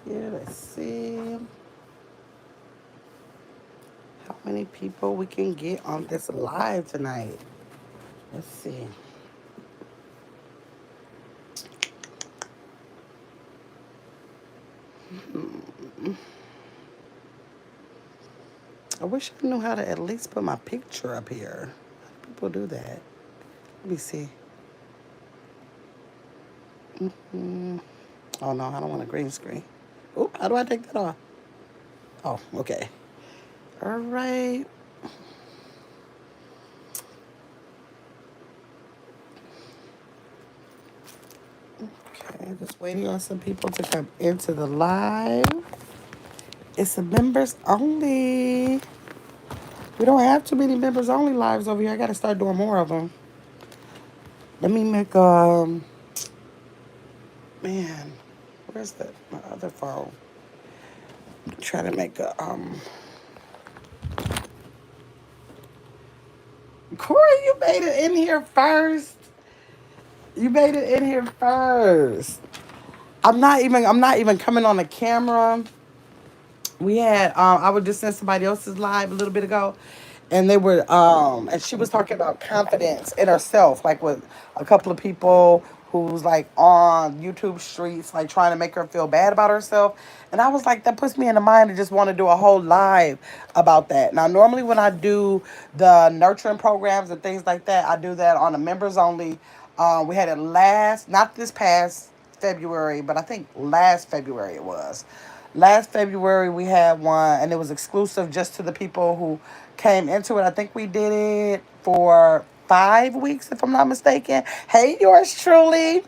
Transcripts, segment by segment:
here. Let's see how many people we can get on this live tonight. Let's see. I wish I knew how to at least put my picture up here. How do people do that? Let me see. Oh no, I don't want a green screen. Oh, how do I take that off? Oh, okay. All right. Okay, just waiting on some people to come into the live. It's a members only. We don't have too many members only lives over here. I got to start doing more of them. Let me make man, where's my other phone? Try to make a Corey, you made it in here first. You made it in here first. I'm not even coming on the camera. We had I was just in somebody else's live a little bit ago, and they were and she was talking about confidence in herself, like with a couple of people who's like on YouTube streets, like trying to make her feel bad about herself. And I was like, that puts me in the mind to just want to do a whole live about that. Now normally when I do the nurturing programs and things like that, I do that on the members only. We had it not this past February, but I think last February it was. Last February we had one, and it was exclusive just to the people who came into it. I think we did it for 5 weeks, if I'm not mistaken. Hey, yours truly.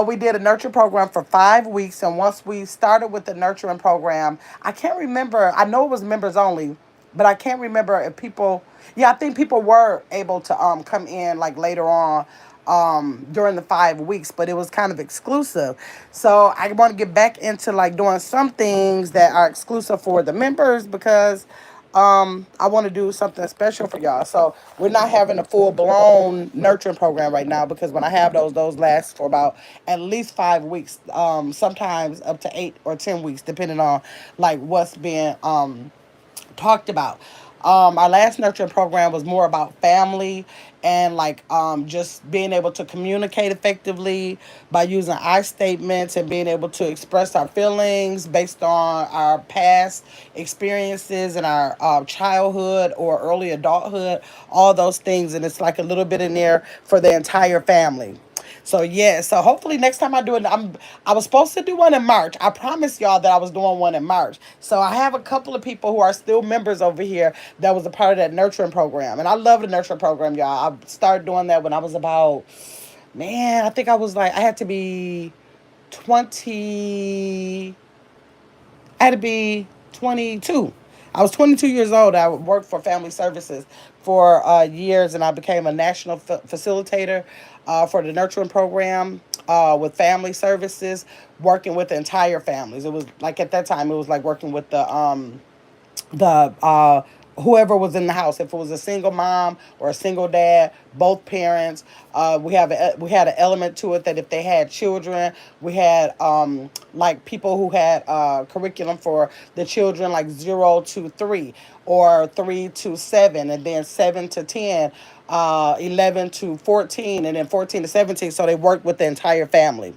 We did a nurture program for 5 weeks, and once we started with the nurturing program, I can't remember. I know it was members only, but I can't remember if people. Yeah, I think people were able to come in like later on during the 5 weeks, but it was kind of exclusive. So I want to get back into like doing some things that are exclusive for the members because I want to do something special for y'all. So we're not having a full blown nurturing program right now because when I have those last for about at least 5 weeks, sometimes up to 8 or 10 weeks, depending on like what's being talked about. Our last nurturing program was more about family and like just being able to communicate effectively by using I statements and being able to express our feelings based on our past experiences and our childhood or early adulthood, all those things. And it's like a little bit in there for the entire family. So yeah, so hopefully next time I do it, I was supposed to do one in March. I promised y'all that I was doing one in March. So I have a couple of people who are still members over here that was a part of that nurturing program. And I love the nurturing program, y'all. I started doing that when I was about, man, I think I was like I had to be 20 I had to be 22. I was 22 years old. I worked for Family Services for years, and I became a national facilitator for the nurturing program with Family Services, working with the entire families. It was like at that time, it was like working with the whoever was in the house. If it was a single mom or a single dad, both parents, we had an element to it that if they had children, we had like people who had curriculum for the children like 0 to 3 or 3 to 7, and then 7 to 10. 11 to 14, and then 14 to 17. So they worked with the entire family.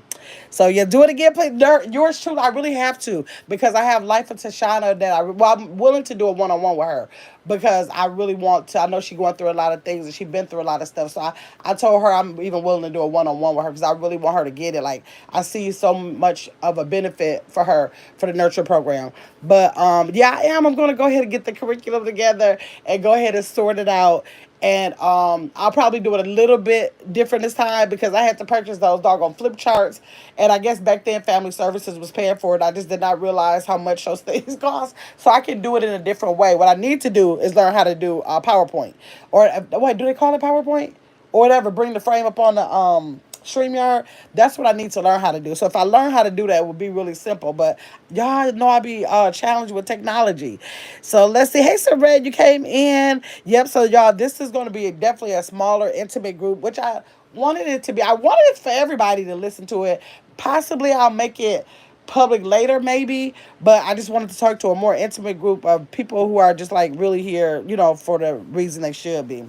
So yeah, do it again, please. Yours truly, I really have to because I have Life of Tashana that I'm willing to do a one on one with her because I really want to. I know she's going through a lot of things and she's been through a lot of stuff. So I told her I'm even willing to do a one on one with her because I really want her to get it. Like I see so much of a benefit for her for the nurture program. But yeah, I am. I'm going to go ahead and get the curriculum together and go ahead and sort it out, and I'll probably do it a little bit different this time because I had to purchase those doggone flip charts. And I guess back then Family Services was paying for it. I just did not realize how much those things cost. So I can do it in a different way. What I need to do is learn how to do PowerPoint. Or wait, do they call it PowerPoint? Or whatever, bring the frame up on the StreamYard. That's what I need to learn how to do. So if I learn how to do that, it would be really simple. But y'all know I be challenged with technology. So let's see. Hey, Sir Red, you came in. Yep. So y'all, this is going to be definitely a smaller, intimate group, which I wanted it to be. I wanted it for everybody to listen to it. Possibly I'll make it public later, maybe. But I just wanted to talk to a more intimate group of people who are just like really here, for the reason they should be.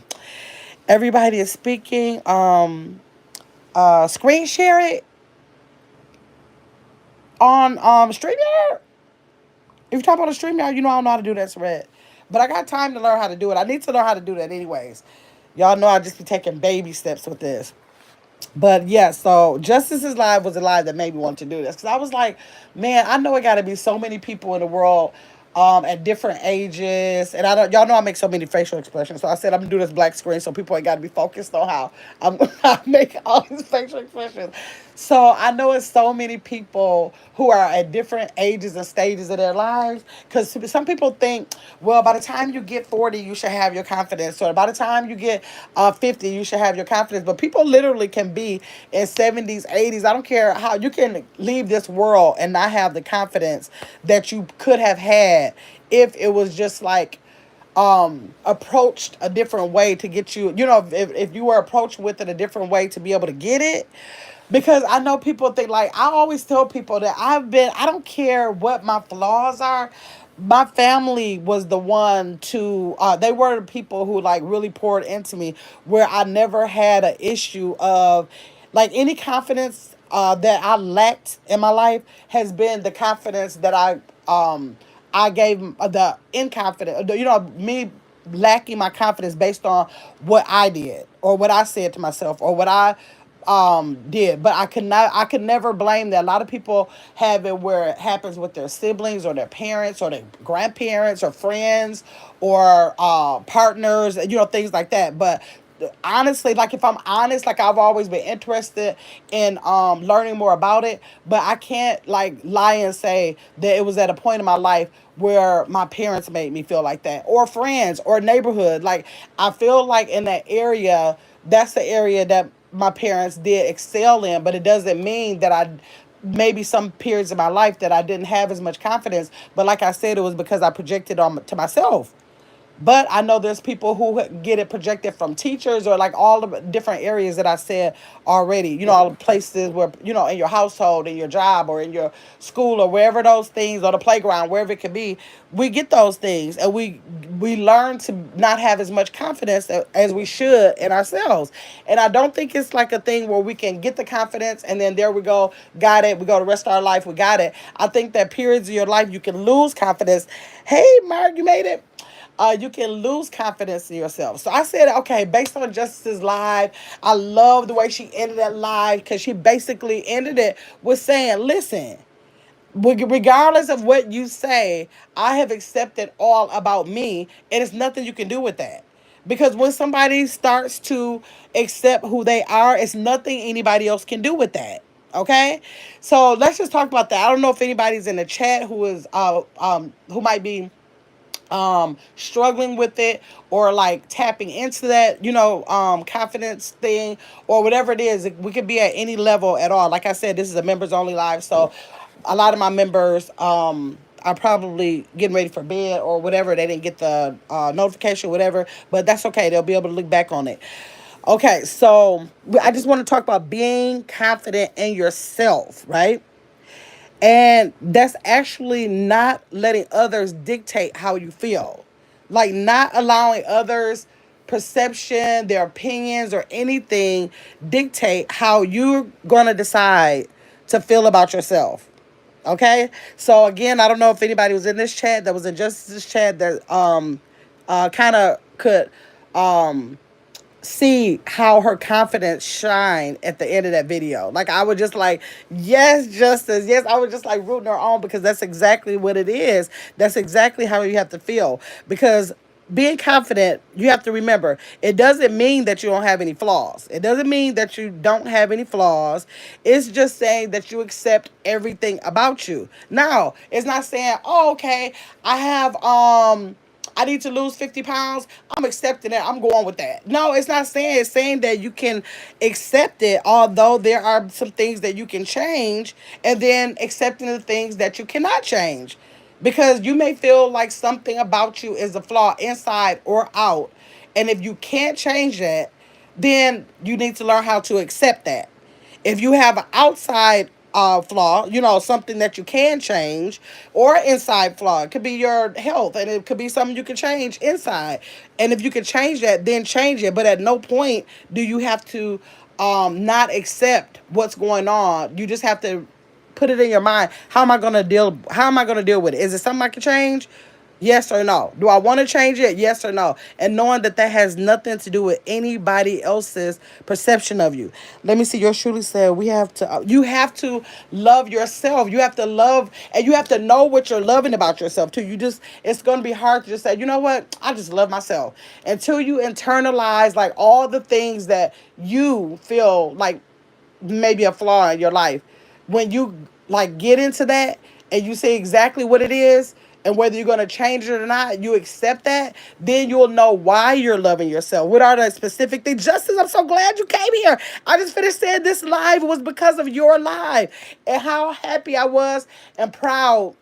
Everybody is speaking. Screen share it on StreamYard. If you talk about a StreamYard, I don't know how to do that, Red. But I got time to learn how to do it. I need to learn how to do that anyways. Y'all know I just be taking baby steps with this. But yeah, so Justice's Live was a live that made me want to do this. Because I was like, man, I know it got to be so many people in the world at different ages. And y'all know I make so many facial expressions. So I said I'm going to do this black screen so people ain't got to be focused on how I'm going to make all these facial expressions. So I know it's so many people who are at different ages and stages of their lives. Because some people think, well, by the time you get 40, you should have your confidence. Or by the time you get 50, you should have your confidence. But people literally can be in 70s, 80s. I don't care how you can leave this world and not have the confidence that you could have had if it was just like approached a different way to get you, if you were approached with it a different way to be able to get it. Because I know people think, like, I always tell people that I don't care what my flaws are. My family was the one to, they were the people who, like, really poured into me, where I never had an issue of, like, any confidence that I lacked in my life has been the confidence that I gave the inconfident, me lacking my confidence based on what I did or what I said to myself or what I did. But I could never blame that. A lot of people have it where it happens with their siblings or their parents or their grandparents or friends or partners, things like that. But honestly, like, if I'm honest, like, I've always been interested in learning more about it, but I can't like lie and say that it was at a point in my life where my parents made me feel like that, or friends, or neighborhood. Like, I feel like in that area, that's the area that my parents did excel in, but it doesn't mean that I maybe some periods of my life that I didn't have as much confidence. But like I said, it was because I projected on to myself. But I know there's people who get it projected from teachers or like all the different areas that I said already. All the places where, in your household, in your job, or in your school, or wherever those things, or the playground, wherever it could be, we get those things, and we learn to not have as much confidence as we should in ourselves. And I don't think it's like a thing where we can get the confidence and then there we go, got it. We go the rest of our life, we got it. I think that periods of your life you can lose confidence. Hey, Mark, you made it. You can lose confidence in yourself. So I said, okay, based on Justice's live, I love the way she ended that live, because she basically ended it with saying, listen, regardless of what you say, I have accepted all about me, and it's nothing you can do with that. Because when somebody starts to accept who they are, it's nothing anybody else can do with that. Okay, so let's just talk about that. I don't know if anybody's in the chat who might be struggling with it, or like tapping into that, confidence thing, or whatever it is. We could be at any level at all. Like I said, this is a members only live, so a lot of my members are probably getting ready for bed or whatever. They didn't get the notification, whatever, but that's okay. They'll be able to look back on it. Okay, so I just want to talk about being confident in yourself, right? And that's actually not letting others dictate how you feel. Like, not allowing others' perception, their opinions, or anything dictate how you're going to decide to feel about yourself. Okay? So, again, I don't know if anybody was in this chat that was in Justice's chat that kind of could see how her confidence shine at the end of that video. Like, I would just like, yes, Justice, yes, I would just like rooting her on, because that's exactly what it is. That's exactly how you have to feel. Because being confident, you have to remember, it doesn't mean that you don't have any flaws. It doesn't mean that you don't have any flaws. It's just saying that you accept everything about you. Now, it's not saying, oh, okay, I need to lose 50 pounds. I'm accepting it. I'm going with that. No, it's not saying. It's saying that you can accept it, although there are some things that you can change, and then accepting the things that you cannot change. Because you may feel like something about you is a flaw inside or out. And if you can't change that, then you need to learn how to accept that. If you have an outside flaw, you know, something that you can change, or inside flaw. It could be your health, and it could be something you can change inside. And if you can change that, then change it. But at no point do you have to not accept what's going on. You just have to put it in your mind. How am I gonna deal with it? Is it something I can change? Yes or no? Do I want to change it? Yes or no? And knowing that that has nothing to do with anybody else's perception of you. Let me see. Yours truly said we have to. You have to love yourself. You have to love, and you have to know what you're loving about yourself too. You just, it's going to be hard to just say, you know what? I just love myself until you internalize like all the things that you feel like maybe a flaw in your life. When you like get into that and you see exactly what it is, and whether you're going to change it or not, you accept that, then you'll know why you're loving yourself. What are the specific things? Justice, I'm so glad you came here. I just finished saying this live was because of your live, and how happy I was and proud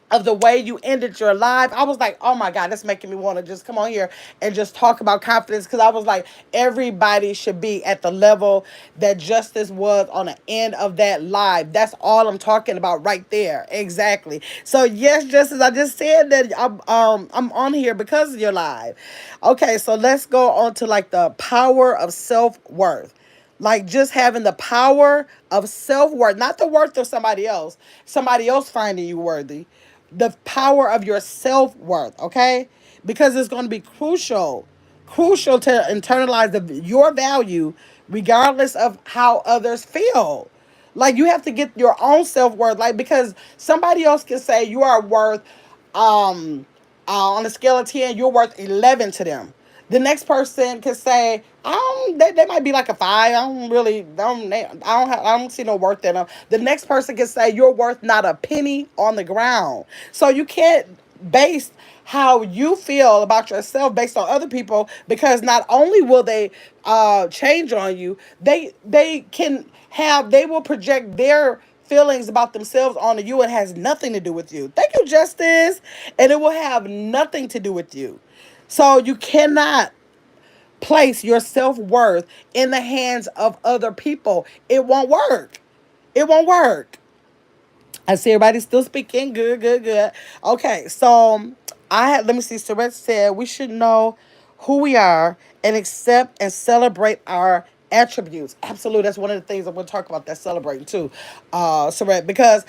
of the way you ended your life. I was like, oh my God, that's making me want to just come on here and just talk about confidence. Because I was like, everybody should be at the level that Justice was on the end of that live. That's all I'm talking about right there. Exactly. So yes, Justice, I just said that I'm on here because of your live. Okay, so let's go on to like the power of self-worth. Like just having the power of self-worth, not the worth of somebody else finding you worthy, the power of your self-worth, okay? Because it's going to be crucial to internalize your value regardless of how others feel. Like you have to get your own self-worth, like, because somebody else can say you are worth on a scale of 10, you're worth 11 to them. The next person could say, they might be like a 5. I don't see no worth in them. The next person can say you're worth not a penny on the ground. So you can't base how you feel about yourself based on other people, because not only will they change on you, they will project their feelings about themselves onto you. It has nothing to do with you. Thank you, Justice. And it will have nothing to do with you. So you cannot place your self-worth in the hands of other people. It won't work. It won't work. I see everybody still speaking. Good, good, good. Okay, so let me see. Surette said we should know who we are and accept and celebrate our attributes. Absolutely. That's one of the things I'm going to talk about, that celebrating too, Surette, because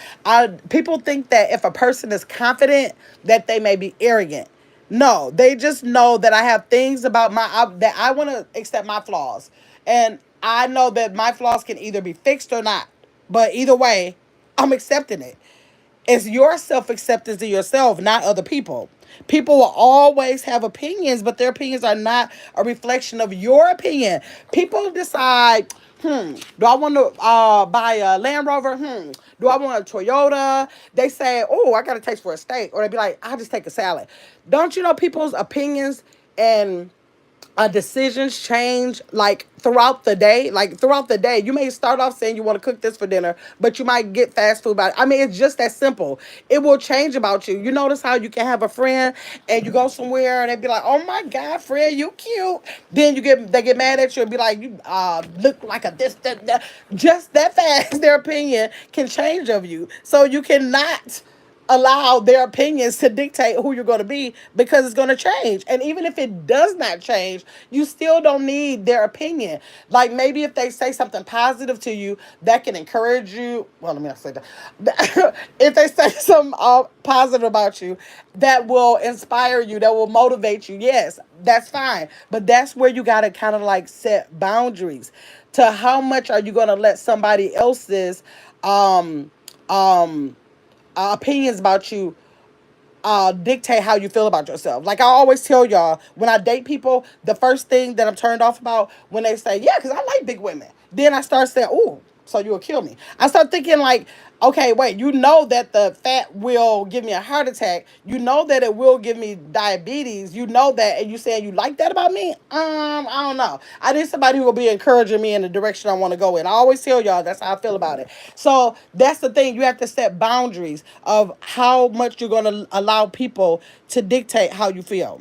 people think that if a person is confident, that they may be arrogant. No, they just know that I have things about that I want to accept my flaws. And I know that my flaws can either be fixed or not. But either way, I'm accepting it. It's your self acceptance of yourself, not other people. People will always have opinions, but their opinions are not a reflection of your opinion. People decide, do I want to buy a Land Rover? Do I want a Toyota? They say, oh, I got a taste for a steak. Or they be like, I'll just take a salad. Don't you know people's opinions and decisions change like throughout the day? Like throughout the day, you may start off saying you want to cook this for dinner, but you might get fast food by it. I mean, it's just that simple. It will change about you. You notice how you can have a friend and you go somewhere and they be like, oh my God, friend, you cute. Then they get mad at you and be like, you look like a this, that. Just that fast. Their opinion can change of you. So you cannot allow their opinions to dictate who you're going to be, because it's going to change. And even if it does not change, you still don't need their opinion. Like maybe if they say something positive to you that can encourage you, well, let me not say that. If they say something positive about you that will inspire you, that will motivate you, yes, that's fine. But that's where you got to kind of like set boundaries to how much are you going to let somebody else's um um opinions about you dictate how you feel about yourself. Like I always tell y'all, when I date people, the first thing that I'm turned off about when they say, yeah, because I like big women. Then I start saying, ooh, so you'll kill me. I start thinking like, okay, wait, you know that the fat will give me a heart attack. You know that it will give me diabetes. You know that, and you saying you like that about me? I don't know. I need somebody who will be encouraging me in the direction I want to go in. I always tell y'all that's how I feel about it. So that's the thing. You have to set boundaries of how much you're going to allow people to dictate how you feel.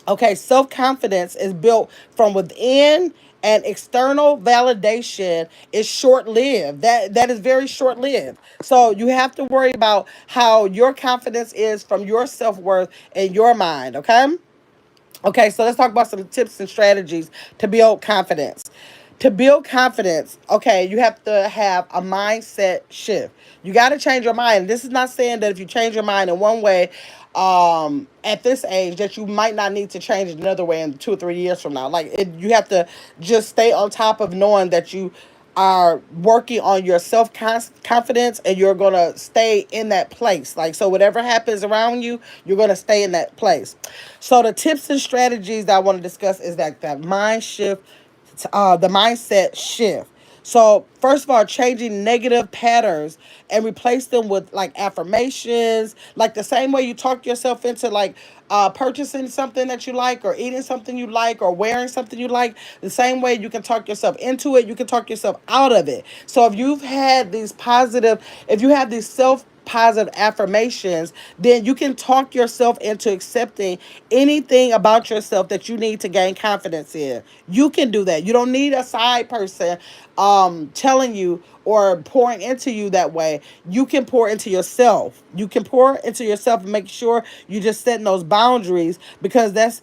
Okay, self-confidence is built from within And external validation is short-lived. That is very short-lived. So you have to worry about how your confidence is from your self-worth and your mind, okay? Okay, so let's talk about some tips and strategies to build confidence. To build confidence, okay, you have to have a mindset shift. You got to change your mind. This is not saying that if you change your mind in one way at this age that you might not need to change it another way in 2 or 3 years from now. Like you have to just stay on top of knowing that you are working on your self confidence, and you're going to stay in that place. Like, so whatever happens around you, you're going to stay in that place. So the tips and strategies that I want to discuss is that mind shift, the mindset shift. So first of all, changing negative patterns and replace them with like affirmations, like the same way you talk yourself into like purchasing something that you like, or eating something you like, or wearing something you like. The same way you can talk yourself into it, you can talk yourself out of it. So if you've had these positive, if you have these self positive affirmations, then you can talk yourself into accepting anything about yourself that you need to gain confidence in. You can do that. You don't need a side person telling you or pouring into you that way. You can pour into yourself. You can pour into yourself and make sure you just setting those boundaries, because that's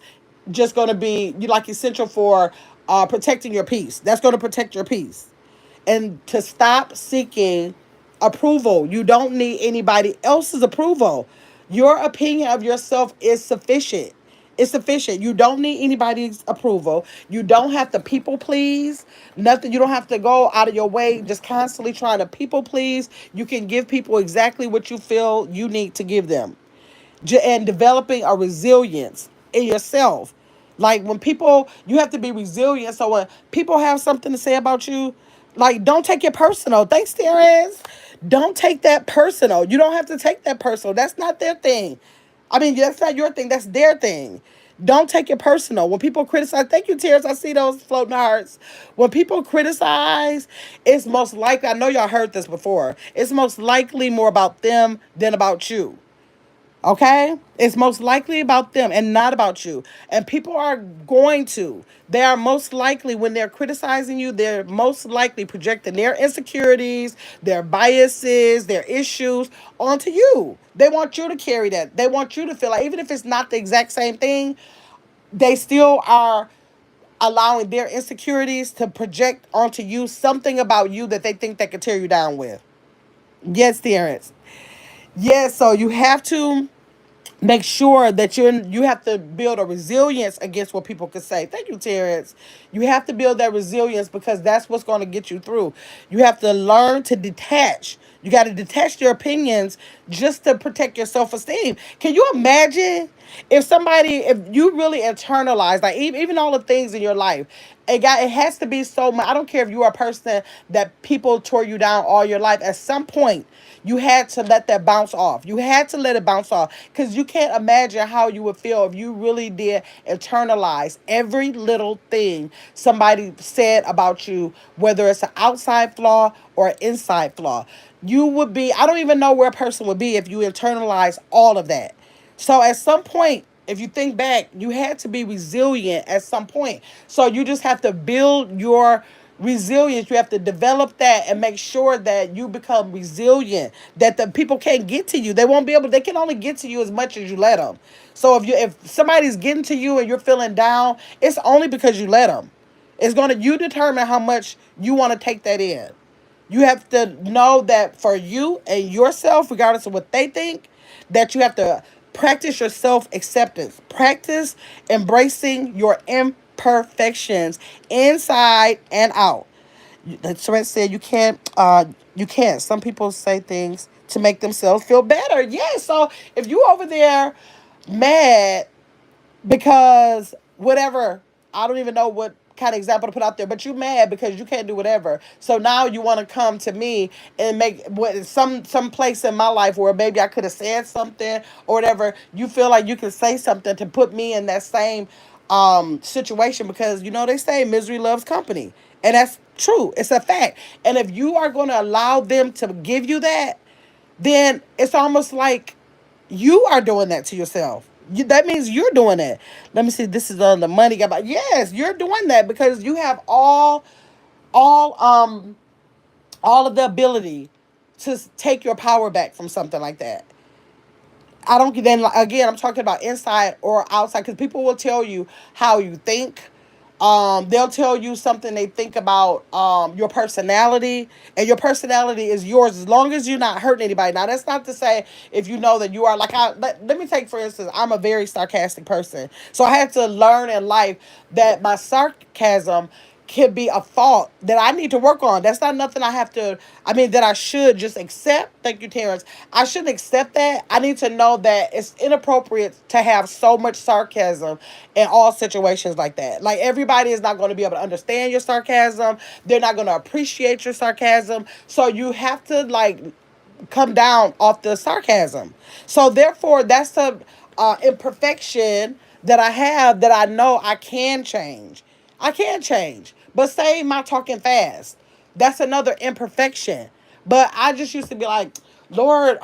just going to be like essential for protecting your peace. That's going to protect your peace. And to stop seeking approval. You don't need anybody else's approval. Your opinion of yourself is sufficient. It's sufficient. You don't need anybody's approval. You don't have to people please. Nothing. You don't have to go out of your way just constantly trying to people please. You can give people exactly what you feel you need to give them. And developing a resilience in yourself. Like when people, you have to be resilient. So when people have something to say about you, like don't take it personal. Thanks, Terrence. Don't take that personal. You don't have to take that personal. That's not their thing. I mean, that's not your thing. That's their thing. Don't take it personal. When people criticize, thank you, Tears. I see those floating hearts. When people criticize, it's most likely, I know y'all heard this before, it's most likely more about them than about you. Okay? It's most likely about them and not about you. And people are going to. They are most likely, when they're criticizing you, they're most likely projecting their insecurities, their biases, their issues onto you. They want you to carry that. They want you to feel like, even if it's not the exact same thing, they still are allowing their insecurities to project onto you something about you that they think they can tear you down with. Yes, Terrence. Yes, so you have to make sure that you have to build a resilience against what people could say. Thank you, Terrence. You have to build that resilience, because that's what's going to get you through. You have to learn to detach. You got to detach your opinions just to protect your self-esteem. Can you imagine if you really internalize, like even all the things in your life, it has to be so much. I don't care if you are a person that people tore you down all your life. At some point, you had to let that bounce off. You had to let it bounce off, because you can't imagine how you would feel if you really did internalize every little thing somebody said about you, whether it's an outside flaw or an inside flaw. You would be, I don't even know where a person would be if you internalize all of that. So at some point, if you think back, you had to be resilient at some point. So you just have to build your resilience. You have to develop that and make sure that you become resilient, that the people can't get to you. They won't be able, they can only get to you as much as you let them. So if somebody's getting to you and you're feeling down, it's only because you let them. You determine how much you want to take that in. You have to know that for you and yourself, regardless of what they think, that you have to practice your self acceptance. Practice embracing your imperfections inside and out. Like Surrey said, you can't. Some people say things to make themselves feel better. Yeah, so if you over there mad because whatever, I don't even know what kind of example to put out there, but you mad because you can't do whatever. So now you want to come to me and make what some place in my life where maybe I could have said something or whatever. You feel like you can say something to put me in that same situation, because they say misery loves company. And that's true. It's a fact. And if you are going to allow them to give you that, then it's almost like you are doing that to yourself. That means you're doing it. Let me see. This is on the money guy. Yes, you're doing that because you have all all of the ability to take your power back from something like that. I don't then again. I'm talking about inside or outside because people will tell you how you think. They'll tell you something they think about your personality, and your personality is yours as long as you're not hurting anybody. Now, that's not to say if you know that you are like let me take for instance, I'm a very sarcastic person, so I had to learn in life that my sarcasm can be a fault that I need to work on. That's not nothing I have to, I mean, that I should just accept. Thank you, Terrence. I shouldn't accept that. I need to know that it's inappropriate to have so much sarcasm in all situations like that. Like, everybody is not going to be able to understand your sarcasm, they're not going to appreciate your sarcasm. So you have to, like, come down off the sarcasm. So therefore, that's the imperfection that I have that I know I can change. I can change. But say my talking fast. That's another imperfection. But I just used to be like, Lord,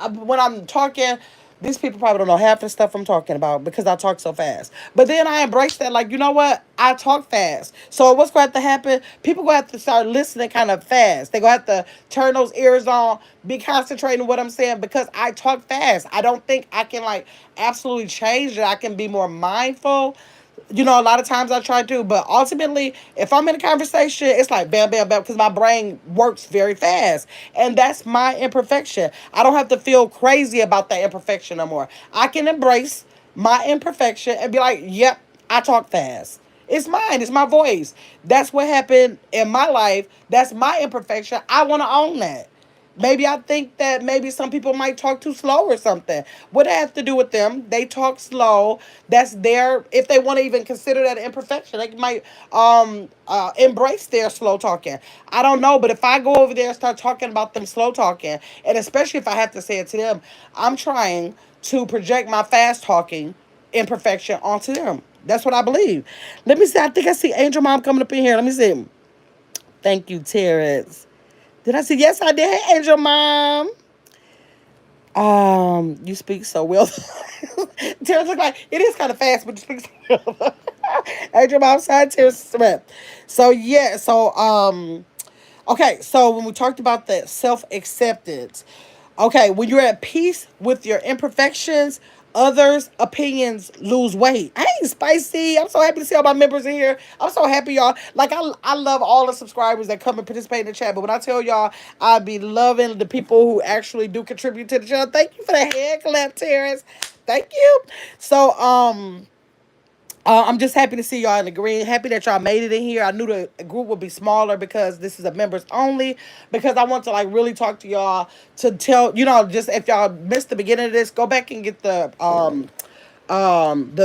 when I'm talking, these people probably don't know half the stuff I'm talking about because I talk so fast. But then I embrace that, like, you know what? I talk fast. So what's going to have to happen? People going to have to start listening kind of fast. They're going to have to turn those ears on, be concentrating on what I'm saying because I talk fast. I don't think I can, like, absolutely change it. I can be more mindful. A lot of times I try to, but ultimately, if I'm in a conversation, it's like bam, bam, bam, because my brain works very fast. And that's my imperfection. I don't have to feel crazy about that imperfection no more. I can embrace my imperfection and be like, yep, I talk fast. It's mine, it's my voice. That's what happened in my life. That's my imperfection. I want to own that. Maybe I think that maybe some people might talk too slow or something. What it has to do with them? They talk slow. That's their. If they want to even consider that an imperfection, they might embrace their slow talking. I don't know, but if I go over there and start talking about them slow talking, and especially if I have to say it to them, I'm trying to project my fast talking imperfection onto them. That's what I believe. Let me see. I think I see Angel Mom coming up in here. Let me see. Thank you, Terrence. Did I say yes? I did. Hey, Angel Mom. You speak so well. Terrence look like it is kind of fast, but you speak so well. Angel Mom side, Terrence Smith. So yeah, okay, so when we talked about the self acceptance, okay, when you're at peace with your imperfections, others' opinions lose weight. Hey, Spicy, I'm so happy to see all my members in here. I'm so happy, y'all. Like, I love all the subscribers that come and participate in the chat. But when I tell y'all, I be loving the people who actually do contribute to the channel. Thank you for the hand clap, Terrence. Thank you. So, I'm just happy to see y'all in the green. Happy that y'all made it in here. I knew the group would be smaller because this is a members only. Because I want to, like, really talk to y'all to tell, just if y'all missed the beginning of this, go back and get the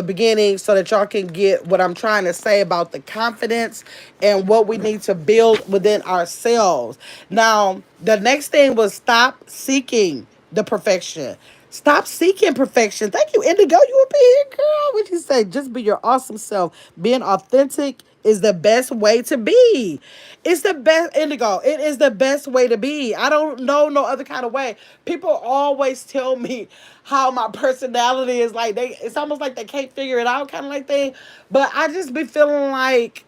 beginning so that y'all can get what I'm trying to say about the confidence and what we need to build within ourselves. Now, the next thing was stop seeking the perfection. Stop seeking perfection. Thank you, Indigo. You up here, girl. What you say? Just be your awesome self. Being authentic is the best way to be. It's the best, Indigo. It is the best way to be. I don't know no other kind of way. People always tell me how my personality is like. It's almost like they can't figure it out, kind of like thing. But I just be feeling like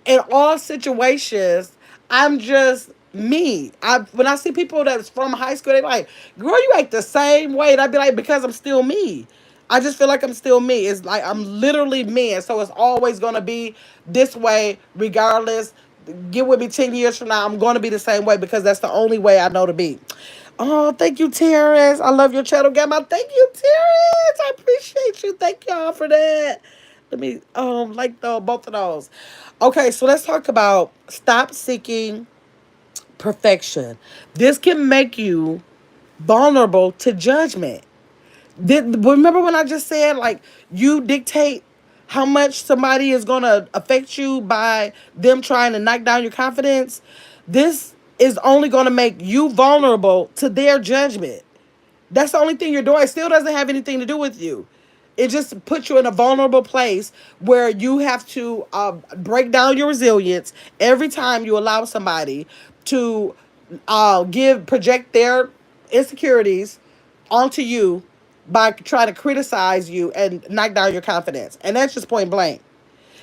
in all situations, I'm just me. When I see people that's from high school, they like, girl, you act the same way. And I'd be like, because I'm still me. I just feel like I'm still me. It's like I'm literally me. And so it's always gonna be this way, regardless. Get with me 10 years from now, I'm gonna be the same way because that's the only way I know to be. Oh, thank you, Terrence. I love your channel, Gamma. Thank you, Terrence. I appreciate you. Thank y'all for that. Let me like both of those. Okay, so let's talk about stop seeking perfection. This can make you vulnerable to judgment. Remember when I just said, like, you dictate how much somebody is gonna affect you by them trying to knock down your confidence? This is only gonna make you vulnerable to their judgment. That's the only thing you're doing. It still doesn't have anything to do with you. It just puts you in a vulnerable place where you have to break down your resilience every time you allow somebody to project their insecurities onto you. by trying to criticize you and knock down your confidence. And that's just point blank.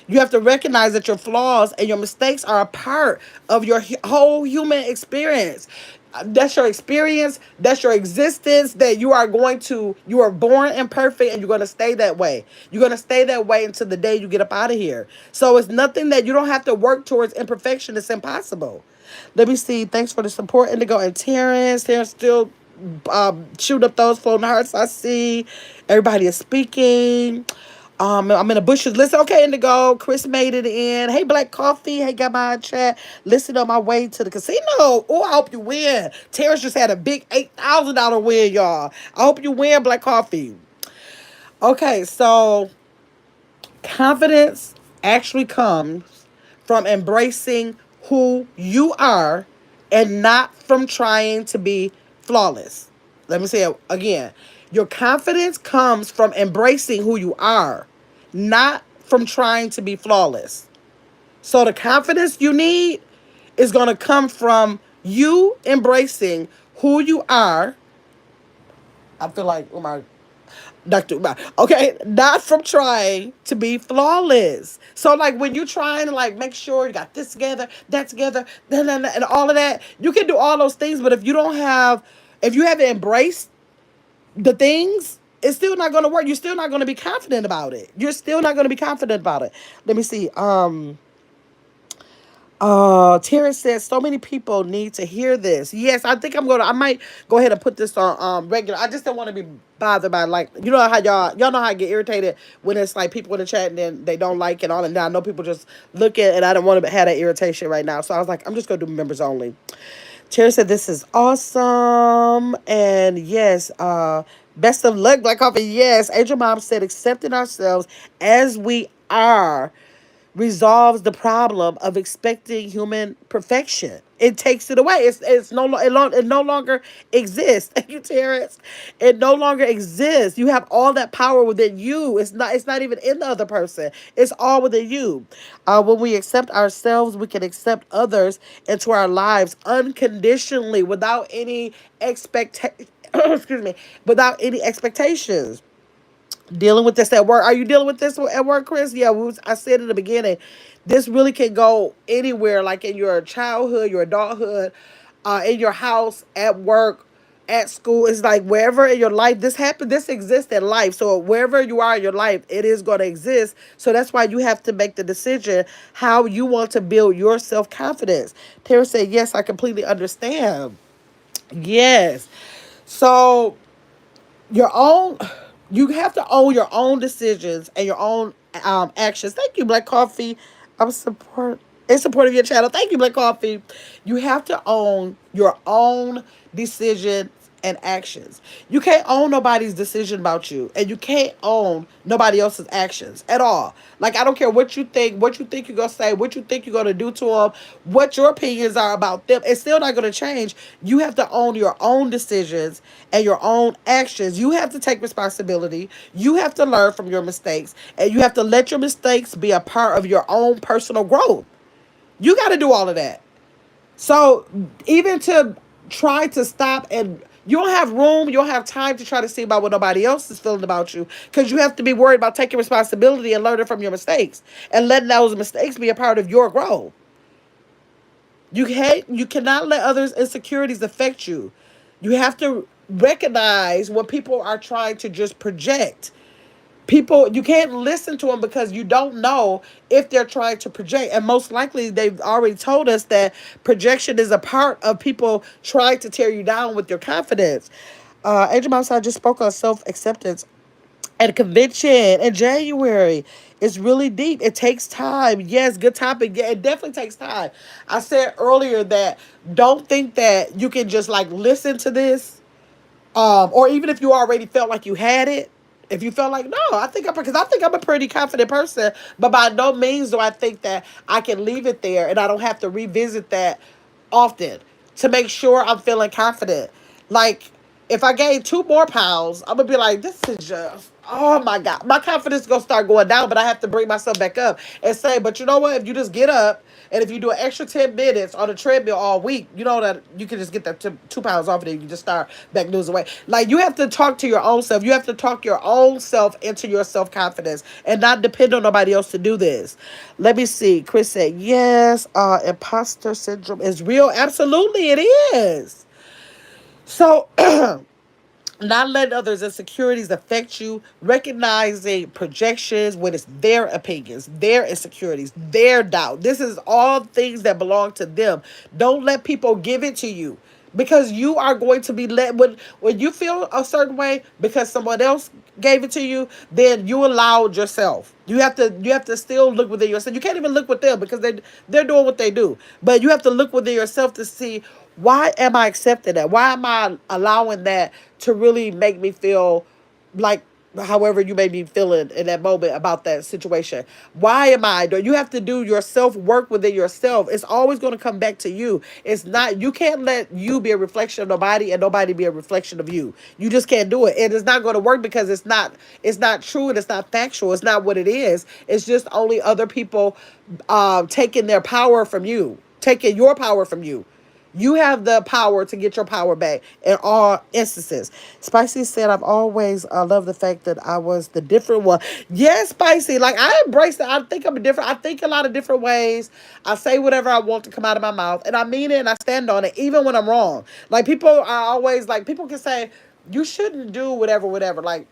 You have to recognize that your flaws and your mistakes are a part of your whole human experience. That's your experience. That's your existence. That you are born imperfect and you're going to stay that way. You're going to stay that way until the day you get up out of here. So it's nothing that you don't have to work towards imperfection. It's impossible. Let me see. Thanks for the support, Indigo and Terrence. Terrence still shooting up those floating hearts. I see. Everybody is speaking. I'm in the bushes. Listen, okay, Indigo. Chris made it in. Hey, Black Coffee. Hey, got my chat. Listen on my way to the casino. Oh, I hope you win. Terrence just had a big $8,000 win, y'all. I hope you win, Black Coffee. Okay, so confidence actually comes from embracing who you are and not from trying to be flawless. Let me say it again. Your confidence comes from embracing who you are, not from trying to be flawless. So the confidence you need is going to come from you embracing who you are. I feel like, oh my Dr. Umar. Okay, not from trying to be flawless. So like when you're trying to like make sure you got this together, that together, and all of that, you can do all those things, but if you haven't embraced the things, it's still not gonna work. You're still not gonna be confident about it. You're still not gonna be confident about it. Let me see. Terrence says so many people need to hear this. Yes, I think I might go ahead and put this on regular. I just don't want to be bothered by like how y'all know how I get irritated when it's like people in the chat and then they don't like it all, and I know people just look at, and I don't want to have that irritation right now. So I was like, I'm just gonna do members only. Terrence said this is awesome, and yes, best of luck, Black Coffee. Yes, Angel Mom said accepting ourselves as we are resolves the problem of expecting human perfection. It takes it away. It no longer exists. Thank you, Terrence. It no longer exists. You have all that power within you. It's not even in the other person. It's all within you. When we accept ourselves, we can accept others into our lives unconditionally without any expectation. Excuse me. Without any expectations. Dealing with this at work. Are you dealing with this at work, Chris? Yeah, I said in the beginning, this really can go anywhere, like in your childhood, your adulthood, in your house, at work, at school. It's like wherever in your life this exists in life. So wherever you are in your life, it is going to exist. So that's why you have to make the decision how you want to build your self-confidence. Tara said, yes, I completely understand. Yes. So your own you have to own your own decisions and your own actions. Thank you, Black Coffee. I'm in support of your channel. Thank you, Black Coffee. You have to own your own decisions and actions. You can't own nobody's decision about you, and you can't own nobody else's actions at all. Like I don't care what you think you're gonna say, what you think you're gonna do to them, what your opinions are about them. It's still not gonna change. You have to own your own decisions and your own actions. You have to take responsibility. You have to learn from your mistakes, and you have to let your mistakes be a part of your own personal growth. You got to do all of that. So even to try to stop, and you don't have room, you don't have time to try to see about what nobody else is feeling about you, because you have to be worried about taking responsibility and learning from your mistakes and letting those mistakes be a part of your growth. You cannot let others' insecurities affect you. You have to recognize what people are trying to just project. People, you can't listen to them because you don't know if they're trying to project, and most likely they've already told us that projection is a part of people trying to tear you down with your confidence. Angel Mouse, I just spoke on self-acceptance at a convention in January. It's really deep. It takes time. Yes, good topic. Yeah, it definitely takes time. I said earlier that don't think that you can just like listen to this, or even if you already felt like you had it, if you felt like, no, because I think I'm a pretty confident person, but by no means do I think that I can leave it there and I don't have to revisit that often to make sure I'm feeling confident. Like, if I gain 2 more pounds, I'm gonna be like, this is just, oh my God, my confidence is gonna start going down, but I have to bring myself back up and say, but you know what? If you just get up and if you do an extra 10 minutes on the treadmill all week, you know that you can just get that 2 pounds off and then you can just start back losing weight. Like you have to talk to your own self. You have to talk your own self into your self confidence and not depend on nobody else to do this. Let me see. Chris said, yes, imposter syndrome is real. Absolutely, it is. So not letting others' insecurities affect you, recognizing projections when it's their opinions, their insecurities, their doubt. This is all things that belong to them. Don't let people give it to you. Because you are going to be let when you feel a certain way because someone else gave it to you, then you allowed yourself. You have to still look within yourself. You can't even look with them because they're doing what they do. But you have to look within yourself to see, why am I accepting that? Why am I allowing that to really make me feel like however you may be feeling in that moment about that situation? Why am I doing? You have to do your self work within yourself. It's always going to come back to you. It's not, you can't let you be a reflection of nobody and nobody be a reflection of you. You just can't do it. And it's not going to work because it's not true and it's not factual. It's not what it is. It's just only other people taking their power from you, taking your power from you. You have the power to get your power back in all instances. Spicy said, I've always loved the fact that I was the different one. Yes, Spicy. Like, I embrace it. I think I'm a different. I think a lot of different ways. I say whatever I want to come out of my mouth. And I mean it and I stand on it, even when I'm wrong. Like, people are always, like, people can say, you shouldn't do whatever, whatever. Like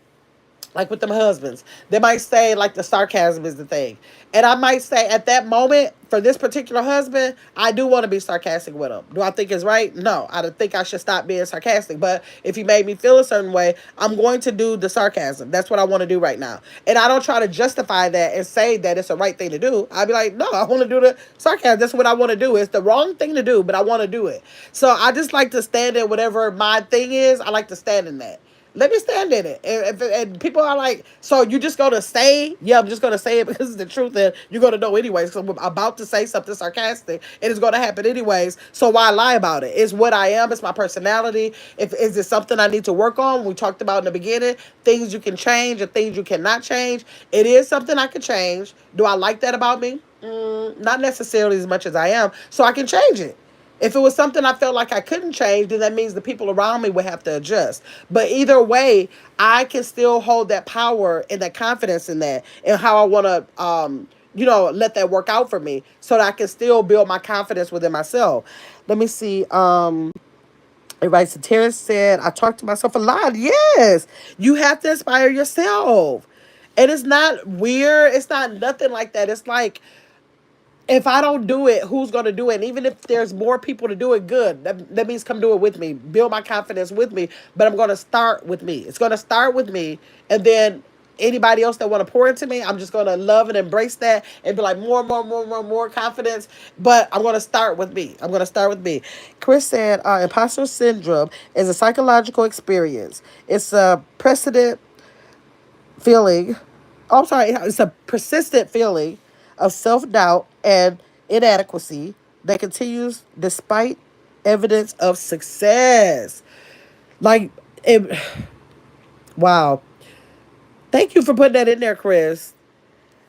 with them husbands, they might say like the sarcasm is the thing. And I might say at that moment, for this particular husband, I do want to be sarcastic with him. Do I think it's right? No, I don't think I should stop being sarcastic. But if he made me feel a certain way, I'm going to do the sarcasm. That's what I want to do right now. And I don't try to justify that and say that it's the right thing to do. I'd be like, no, I want to do the sarcasm. That's what I want to do. It's the wrong thing to do, but I want to do it. So I just like to stand in whatever my thing is. I like to stand in that. Let me stand in it. And people are like, so you just going to say, yeah, I'm just going to say it because it's the truth and you're going to know anyways. So I'm about to say something sarcastic and it's going to happen anyways. So why lie about it? It's what I am. It's my personality. If is it something I need to work on? We talked about in the beginning, things you can change and things you cannot change. It is something I can change. Do I like that about me? Not necessarily as much as I am. So I can change it. If it was something I felt like I couldn't change, then that means the people around me would have to adjust. But either way, I can still hold that power and that confidence in that and how I want to, let that work out for me so that I can still build my confidence within myself. Let me see. Everybody, so Terrence said, I talk to myself a lot. Yes, you have to inspire yourself. And it's not weird. It's not nothing like that. It's like, if I don't do it, who's going to do it? And even if there's more people to do it, good. That means come do it with me. Build my confidence with me. But I'm going to start with me. It's going to start with me. And then anybody else that want to pour into me, I'm just going to love and embrace that and be like more confidence. But I'm going to start with me. I'm going to start with me. Chris said, imposter syndrome is a psychological experience. It's a precedent feeling. Oh, I'm sorry. It's a persistent feeling of self doubt and inadequacy that continues despite evidence of success. Like, it, wow. Thank you for putting that in there, Chris.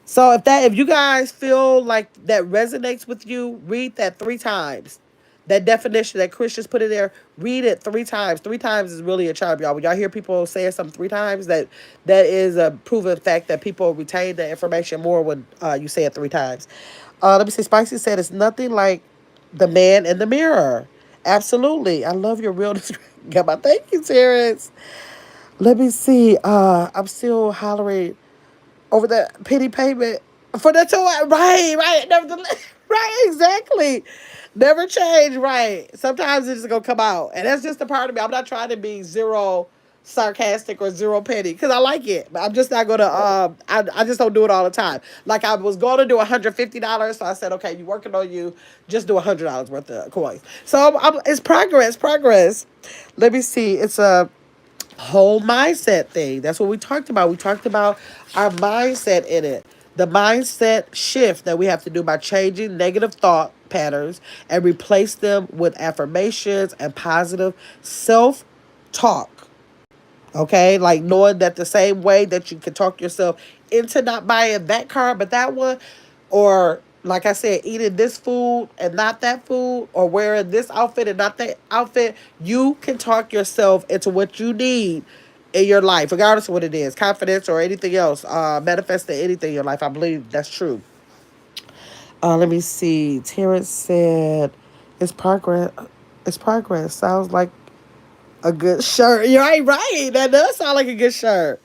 So if you guys feel like that resonates with you, read that 3 times. That definition that Chris just put in there, read it 3 times. 3 times is really a charm, y'all. When y'all hear people saying something 3 times, that is a proven fact that people retain the information more when you say it 3 times. Let me see. Spicy said it's nothing like the man in the mirror. Absolutely. I love your real description. Thank you, Terrence. Let me see. I'm still hollering over that penny payment for the toy. Right. Nevertheless, right, exactly. Never change, right. Sometimes it's just gonna come out. And that's just a part of me. I'm not trying to be zero sarcastic or zero petty because I like it. But I'm just not gonna I just don't do it all the time. Like I was gonna do $150, so I said, okay, you working on you, just do $100 worth of coins. So it's progress. Let me see. It's a whole mindset thing. That's what we talked about. We talked about our mindset in it. The mindset shift that we have to do by changing negative thought patterns and replace them with affirmations and positive self talk. Okay, like knowing that the same way that you can talk yourself into not buying that car but that one, or like I said, eating this food and not that food, or wearing this outfit and not that outfit, you can talk yourself into what you need in your life, regardless of what it is, confidence or anything else, manifesting anything in your life. I believe that's true. Let me see. Terrence said, "It's progress. It's progress. Sounds like a good shirt." You're right, right. That does sound like a good shirt.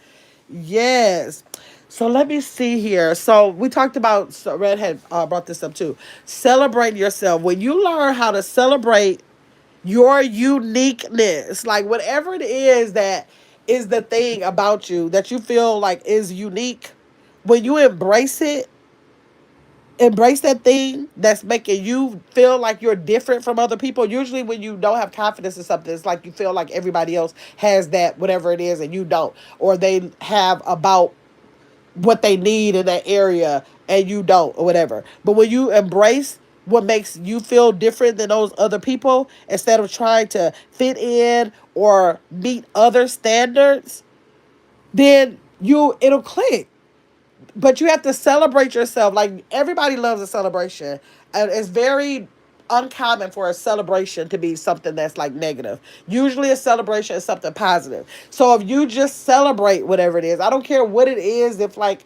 Yes. So let me see here. So we talked about, so Redhead brought this up too. Celebrate yourself. When you learn how to celebrate your uniqueness, like whatever it is that is the thing about you that you feel like is unique, when you embrace that thing that's making you feel like you're different from other people. Usually when you don't have confidence in something, it's like you feel like everybody else has that whatever it is and you don't, or they have about what they need in that area and you don't, or whatever. But when you embrace what makes you feel different than those other people, instead of trying to fit in or meet other standards, then it'll click. But you have to celebrate yourself. Like everybody loves a celebration, and it's very uncommon for a celebration to be something that's like negative. Usually a celebration is something positive. So if you just celebrate whatever it is, I don't care what it is, if like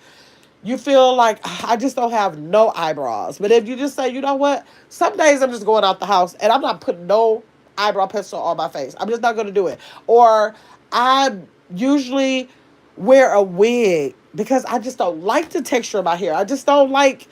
you feel like, "Ah, I just don't have no eyebrows," but if you just say, you know what, some days I'm just going out the house and I'm not putting no eyebrow pencil on my face, I'm just not going to do it. Or I usually wear a wig because I just don't like the texture of my hair. I just don't like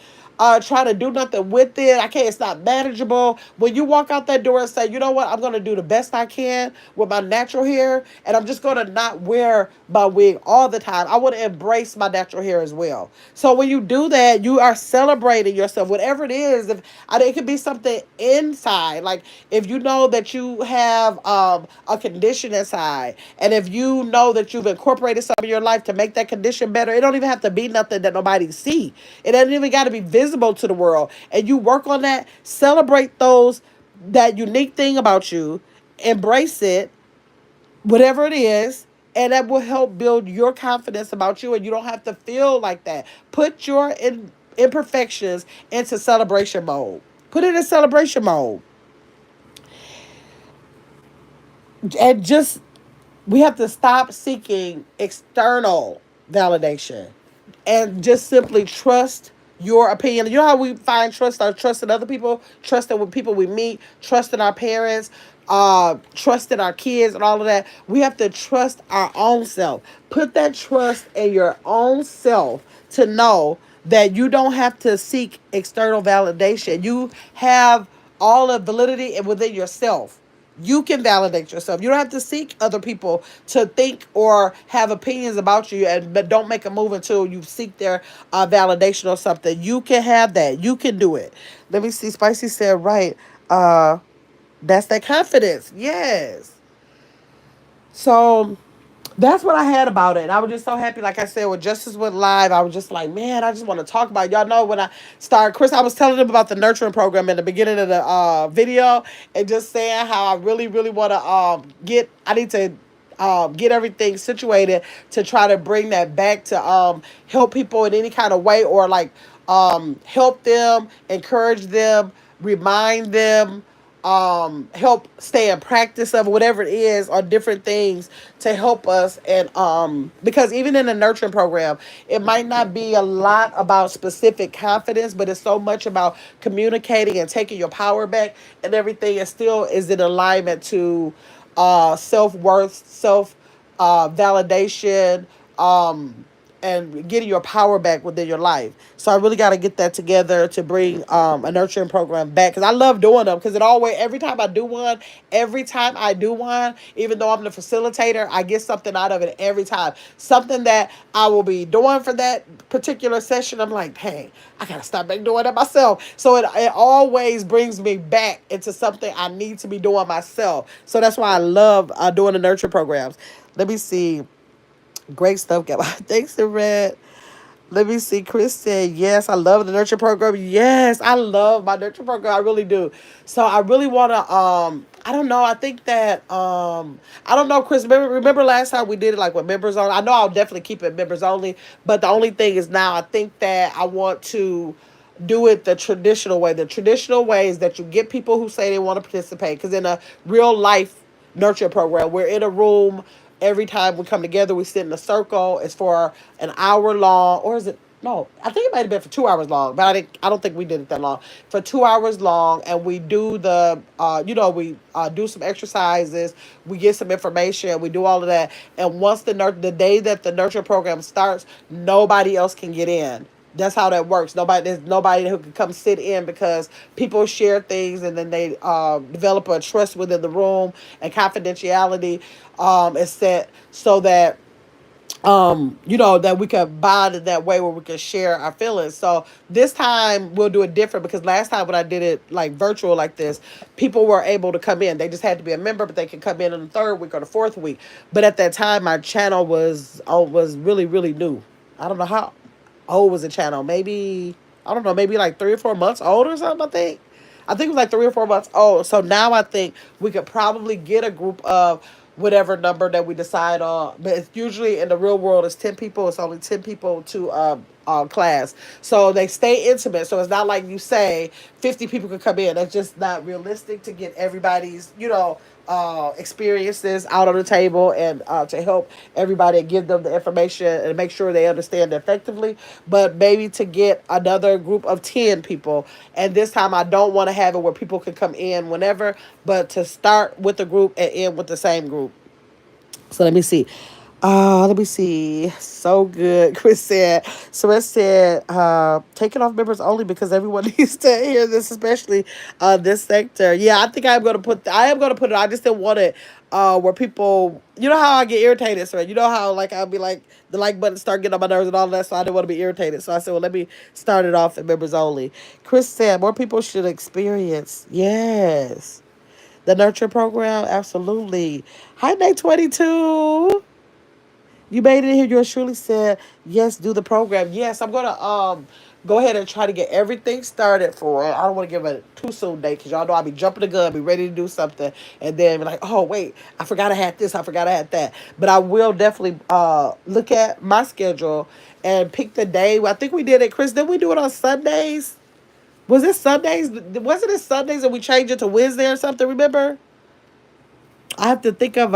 trying to do nothing with it. I can't. It's not manageable. When you walk out that door and say, you know what, I'm gonna do the best I can with my natural hair, and I'm just gonna not wear my wig all the time. I want to embrace my natural hair as well. So when you do that, you are celebrating yourself, whatever it is. If it could be something inside, like if you know that you have a condition inside, and if you know that you've incorporated something in your life to make that condition better, it don't even have to be nothing that nobody see. It doesn't even got to be visible to the world. And you work on that, celebrate that unique thing about you, embrace it, whatever it is, and that will help build your confidence about you, and you don't have to feel like that. Put your imperfections into celebration mode. Put it in celebration mode. And just, we have to stop seeking external validation and just simply trust your opinion. You know how we find trust? Our trust in other people, trust in people we meet, trust in our parents, trust in our kids, and all of that. We have to trust our own self. Put that trust in your own self to know that you don't have to seek external validation. You have all the validity within yourself. You can validate yourself. You don't have to seek other people to think or have opinions about you, but don't make a move until you seek their validation or something. You can have that. You can do it. Let me see. Spicy said, right. That's that confidence. Yes. So that's what I had about it. And I was just so happy. Like I said, when Justice went live, I was just like, man, I just want to talk about it. Y'all know when I started, Chris, I was telling them about the nurturing program in the beginning of the video, and just saying how I really, really want to I need to get everything situated to try to bring that back to help people in any kind of way, or like help them, encourage them, remind them, help stay in practice of whatever it is, or different things to help us. And because even in the nurturing program, it might not be a lot about specific confidence, but it's so much about communicating and taking your power back, and everything is still is in alignment to self-worth, self validation, and getting your power back within your life. So I really got to get that together to bring a nurturing program back, because I love doing them, because it always, every time I do one, even though I'm the facilitator, I get something out of it every time. Something that I will be doing for that particular session, I'm like, hey, I got to start back doing it myself. So it always brings me back into something I need to be doing myself. So that's why I love doing the nurture programs. Let me see. Great stuff, Gab. Thanks, Red. Let me see. Chris said, yes, I love the nurture program. Yes, I love my nurture program. I really do. So I really want to, I don't know. I think that I don't know, Chris. Remember last time we did it like with members only. I know I'll definitely keep it members only, but the only thing is now I think that I want to do it the traditional way. The traditional way is that you get people who say they want to participate, because in a real life nurture program, we're in a room every time we come together. We sit in a circle. It's for an hour long, or is it? No, I think it might have been for 2 hours long, but I don't think we did it that long. For 2 hours long, and we do the, we do some exercises, we get some information, we do all of that, and once the day that the nurture program starts, nobody else can get in. That's how that works. There's nobody who can come sit in, because people share things, and then they develop a trust within the room, and confidentiality is set so that that we could bond in that way where we could share our feelings. So this time we'll do it different, because last time when I did it like virtual like this, people were able to come in. They just had to be a member, but they could come in the third week or the fourth week. But at that time, my channel was really really new. I don't know how old was the channel. Maybe I don't know. Maybe like 3 or 4 months old or something. I think it was like 3 or 4 months old. So now I think we could probably get a group of whatever number that we decide on. But it's usually in the real world, it's 10 people. It's only 10 people to class. So they stay intimate. So it's not like you say 50 people could come in. That's just not realistic to get everybody's, experiences out on the table, and to help everybody and give them the information and make sure they understand it effectively. But maybe to get another group of 10 people. And this time I don't want to have it where people can come in whenever, but to start with the group and end with the same group. So let me see. Let me see. So good. Chris said, take it off members only, because everyone needs to hear this, especially this sector. Yeah, I think I am gonna put it. I just didn't want it where people, you know how I get irritated, so you know how like I'll be like the like button start getting on my nerves and all that, so I didn't want to be irritated. So I said, well, let me start it off at members only. Chris said more people should experience. Yes. The nurture program, absolutely. Hi, Day 22. You made it here. Yours truly said, yes, do the program. Yes, I'm gonna go ahead and try to get everything started for it. I don't want to give a too soon date, because y'all know I'll be jumping the gun, be ready to do something, and then be like, oh wait, I forgot I had this, I forgot I had that. But I will definitely look at my schedule and pick the day. I think we did it, Chris. Did we do it on Sundays? Was it Sundays? Wasn't it Sundays and we changed it to Wednesday or something? Remember? I have to think of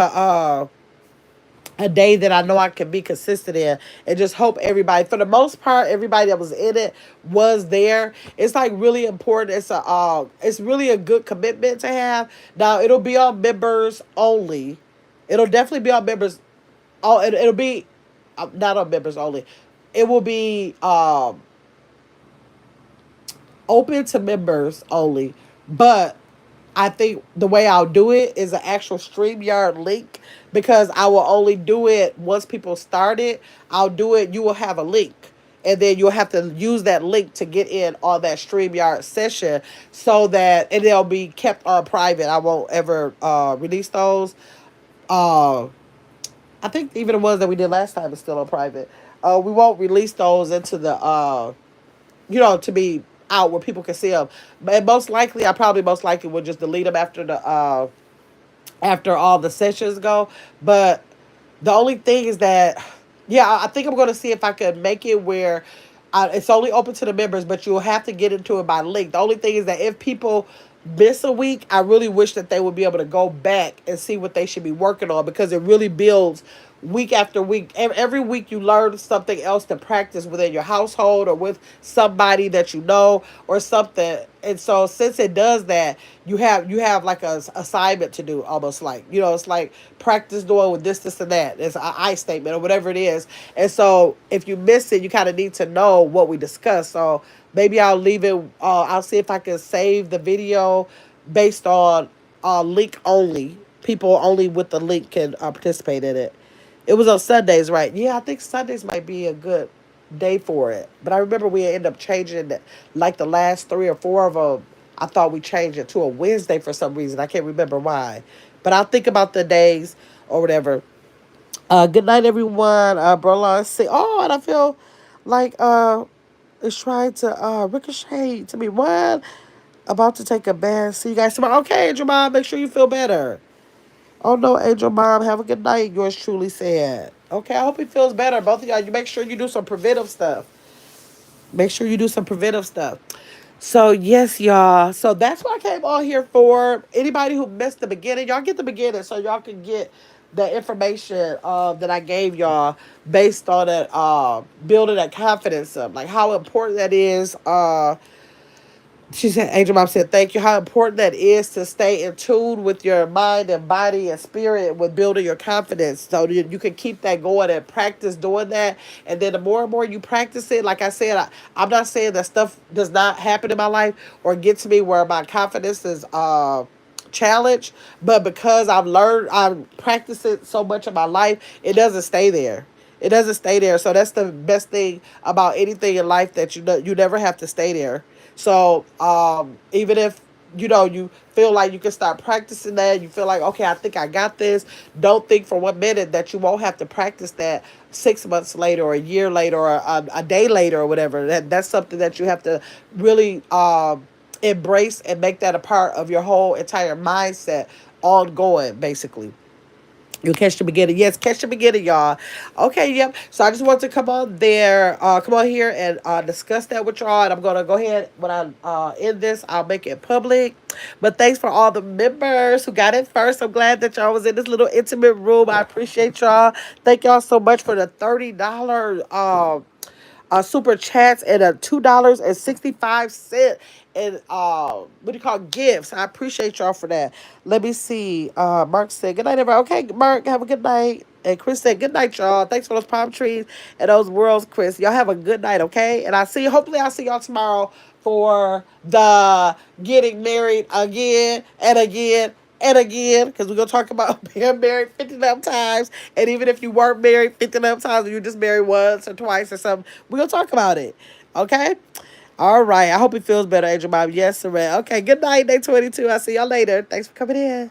a day that I know I can be consistent in, and just hope everybody, for the most part, everybody that was in it was there. It's like really important. It's really a good commitment to have. Now it'll be on members only. It'll definitely be on members. Oh, it'll be not on members only. It will be open to members only, but I think the way I'll do it is an actual StreamYard link, because I will only do it once people start it. I'll do it. You will have a link, and then you'll have to use that link to get in on that StreamYard session, so that, and they'll be kept on private. I won't ever release those. Uh, I think even the ones that we did last time is still on private. We won't release those into the to be out where people can see them. But most likely, I probably most likely will just delete them after all the sessions go. But the only thing is that, yeah, I think I'm going to see if I could make it where it's only open to the members, but you'll have to get into it by link. The only thing is that if people miss a week, I really wish that they would be able to go back and see what they should be working on, because it really builds week after week. Every week you learn something else to practice within your household or with somebody that you know or something. And so since it does that, you have like a assignment to do, almost like, it's like practice doing with this and that. It's an I statement or whatever it is. And so if you miss it, you kind of need to know what we discussed. So maybe I'll leave it. I'll see if I can save the video based on link only. People only with the link can participate in it. It was on Sundays, right? Yeah, I think Sundays might be a good day for it. But I remember we ended up changing it, like the last 3 or 4 of them. I thought we changed it to a Wednesday for some reason. I can't remember why. But I'll think about the days or whatever. Good night, everyone. Bro, see. Oh, and I feel like it's trying to ricochet to me. What? About to take a bath. See you guys tomorrow. Okay, Angel Mom, make sure you feel better. Oh no, Angel Mom, have a good night. Yours truly said. Okay, I hope he feels better. Both of y'all, you make sure you do some preventive stuff. Make sure you do some preventive stuff. So yes, y'all. So that's what I came on here for. Anybody who missed the beginning, y'all get the beginning so y'all can get the information that I gave y'all based on it, building that confidence up, like how important that is. She said, Angel Mom said, thank you. How important that is to stay in tune with your mind and body and spirit with building your confidence so you can keep that going and practice doing that. And then the more and more you practice it, like I said, I'm not saying that stuff does not happen in my life or get to me where my confidence is challenged, but because I've practiced it so much in my life, it doesn't stay there. It doesn't stay there. So that's the best thing about anything in life, that you never have to stay there. So even if you feel like you can start practicing that, you feel like, okay, I think I got this. Don't think for 1 minute that you won't have to practice that 6 months later or a year later or a day later or whatever. That's something that you have to really embrace and make that a part of your whole entire mindset, ongoing, basically. You catch the beginning. Yes, catch the beginning, y'all. Okay, yep. So I just want to come on there, come on here and discuss that with y'all. And I'm gonna go ahead when I end this, I'll make it public. But thanks for all the members who got it first. I'm glad that y'all was in this little intimate room. I appreciate y'all. Thank y'all so much for the $30 super chats and a $2.65 and what do you call gifts. I appreciate y'all for that. Let me see. Mark said good night, everybody. Okay, Mark, have a good night. And Chris said good night, y'all. Thanks for those palm trees and those worlds, Chris. Y'all have a good night, okay? And hopefully I'll see y'all tomorrow for the getting married again and again and again, because we're going to talk about being married 50 enough times. And even if you weren't married 50 enough times, or you just married once or twice or something, we're going to talk about it. Okay? All right. I hope it feels better, Angel Mom. Yes, sir. Okay. Good night, day 22. I'll see y'all later. Thanks for coming in.